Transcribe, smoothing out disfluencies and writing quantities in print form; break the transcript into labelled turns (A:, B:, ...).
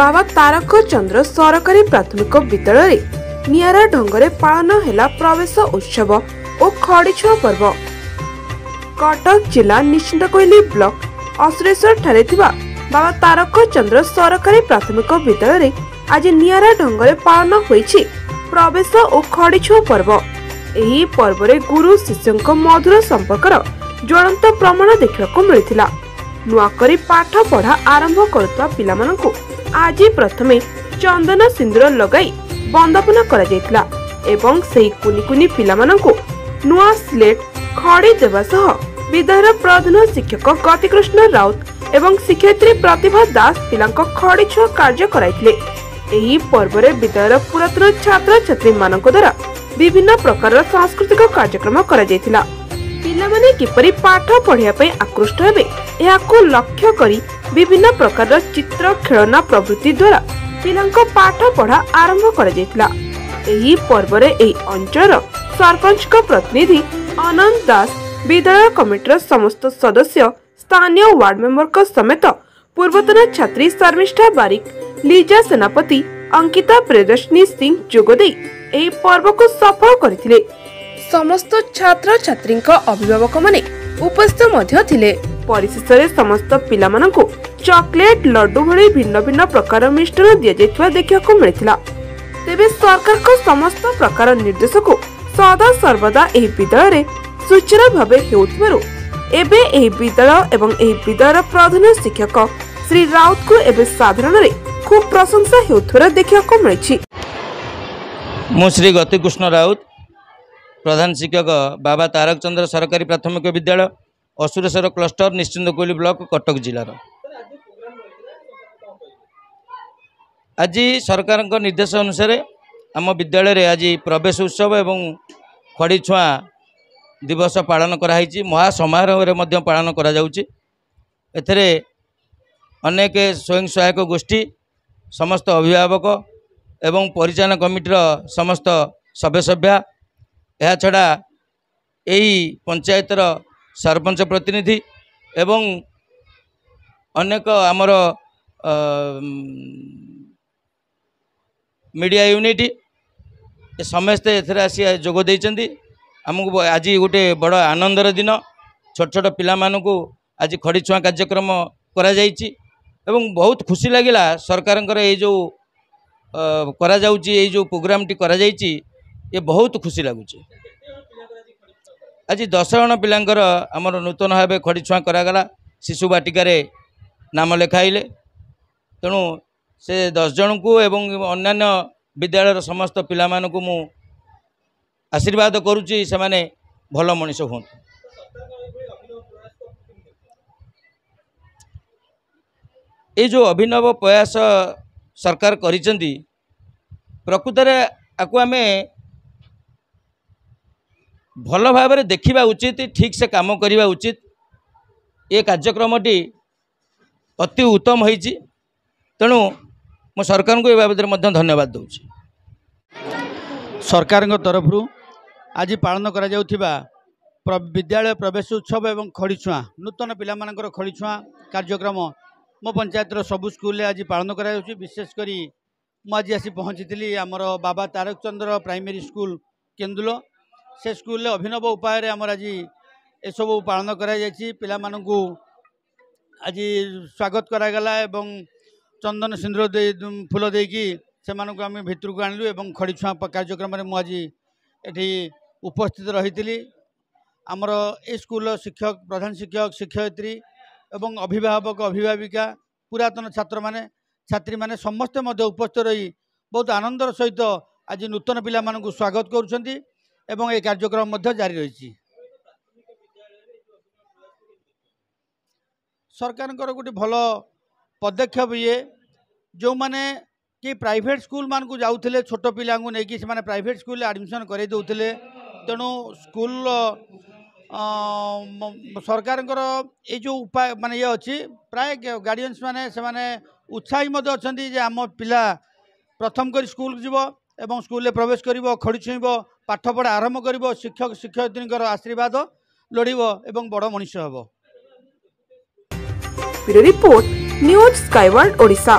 A: बाबा तारक चंद्र सरकारी प्राथमिक विद्यालय नियारा ढंगरे पालन हेला प्रवेश उत्सव और खड़ीछुआ पर्व। कटक जिला निश्चिंतकोइली ब्लॉक असुरेश्वर ठारे थिबा बाबा तारक चंद्र सरकारी प्राथमिक विद्यालय आज नियारा ढंगरे पालन होईछि प्रवेश और खड़ीछुआ पर्व। एही पर्व रे गुरु शिष्यक मधुर संपर्कर ज्वलंत प्रमाण देखा मिलता। नुआकरी पाठ पढ़ा आरंभ करुवा पिलामानंकु आज प्रथमे चंदन सिंदूर लगाई बंदापना करा जायतिला एवं सेही कुनी कुनी पिलामानंकु नुआ स्लेट खड़ी देवा सह विद्यालय प्रधान शिक्षक गतिकृष्ण राउत एवं शिक्षयित्री प्रतिभा दास पिलांक खड़ी छुआ कार्य कराइथिले। एही पर्व रे विद्यालय पुरातन छात्र छात्री मानक द्वारा विभिन्न प्रकार सांस्कृतिक कार्यक्रम करा जायतिला। पिलामाने किपरि पाठ पढ़िया पई आकृष्ट हेबे याको लक्ष्य करी विभिन्न प्रकार चित्र खेलना प्रवृत्ति द्वारा पिलांको पाठ पढ़ा आरंभ करा जायतिला। एही पर्व रे एही अंचल सरपंच का प्रतिनिधि आनंद दास विद्यालय कमिटीर समस्त सदस्य स्थानीय वार्ड मेंबर का समेत पूर्वतन छात्री शर्मिष्ठा बारिक लीजा सेनापति अंकिता प्रियदर्शनी सिंह जोगदे एही पर्व को सफल करथिले। समस्त छात्र छात्री अभिभावक माने उपस्थित मध्य थिले। परिशेष समस्त पिला मानकु चॉकलेट लड्डू भली भिन्न भिन्न प्रकार मिष्टान दिया जायतिबा देखिବାକୁ मिलिथिला। तेबे सरकार को समस्त प्रकार निर्देश को सदा सर्वदा एही विद्यालय रे सुचारू भाबे हेउथिबारु एबे एही विद्यालय एवं एही विद्यालय प्रधान शिक्षक श्री राउत को एबे साधारण रे खूब प्रशंसा हेउथिबार देखिବାକୁ मिलिछि।
B: मु श्री गतिकृष्ण राउत प्रधान शिक्षक बाबा तारक चंद्र सरकारी प्राथमिक विद्यालय असुरेश्वर क्लस्टर निश्चिंतकोइली ब्लॉक कटक जिलार आज सरकार निर्देश अनुसार आम विद्यालय आज प्रवेश उत्सव एवं खड़ीछुआ दिवस पालन कराई महासमारोह पालन करा जाउछि। एथरे अनेक स्वयं सहायक गोष्ठी समस्त अभिभावक एवं परिचालन कमिटीर समस्त सभ्य यह छड़ा यही पंचायतर सरपंच प्रतिनिधि एवं अनेक आमर मीडिया यूनिट समस्ते एथरे आसी जोग देइचंदी। आमको आज गोटे बड़ आनंदर दिन छोट छोट पिला मानकु आज खड़ीछुआ कार्यक्रम करा जाइछि एवं बहुत खुशी लगिला सरकार ये जो करा जाउछि ये जो प्रोग्राम टी करा जाइछि ये बहुत खुशी लगुच। आज 10 जन पिलांकर आमर नूतन भाव खड़ीछुआ करागला शिशु बाटिकार नाम लेखाइले तेणु से 10 जन को एवं अन्यान्य विद्यालय समस्त पिला मानकु मु आशीर्वाद करुच्ची से माने भल मनीष हूँ। ये जो अभिनव प्रयास सरकार करिसेंती प्रकृत रे आकु आमे भल भाव में देखा उचित ठीक से काम करवा उचित। ये कार्यक्रमटी अति उत्तम होइछि तेणु मो सरकार को ये बाबद में धन्यवाद दूँ।
C: सरकार तरफ आज पालन करा जाउथिबा विद्यालय प्रवेश उत्सव एवं खड़ीछुआ नूतन पिला मानकर खड़ीछुआ कार्यक्रम मो पंचायतर सबु स्कूल आज पालन करा जाउछि। विशेषकर मुझे आसी पहुँची आमर बाबा तारक चंद्र प्राइमरी स्कूल केन्दुल से स्कूल अभिनव उपाय आमर आज ए सब पालन करा मानकु आज स्वागत करागला एवं चंदन सिंदूर दे फूल देकी से मानकु आम भितर को आणलु एवं खड़ीछुआ कार्यक्रम में मुझे एठी उपस्थित रही आमर ए स्कूल शिक्षक प्रधान शिक्षक शिक्षयित्री एवं अभिभावक अभिभाविका पुरातन छात्र माने छात्री माने समस्ते मध्य उपस्थित रही बहुत आनंदर सहित आज नूतन पिला मानकु स्वागत करुछंती एवं ए कार्यक्रम मध्य जारी रही। सरकार गोटे भल पदक्षेप ये जो माने कि प्राइवेट स्कूल मान को जाऊले छोट पिला नहीं से प्राइवेट स्कूल एडमिशन कर दौले तेणु स्कूल सरकार ये जो उपाय माने ये अच्छी प्राय गार्डियंस माने से माने उत्साही मध्य अच्छा आम पिला प्रथम कर स्कूल जीव एवं स्कूल प्रवेश कर खड़ी छुईब पाठपढ़ा आरंभ कर शिक्षक शिक्षयित्री आशीर्वाद लोड़ब एवं बड़ मनीष हम।
A: Report news Skyworld Odisha.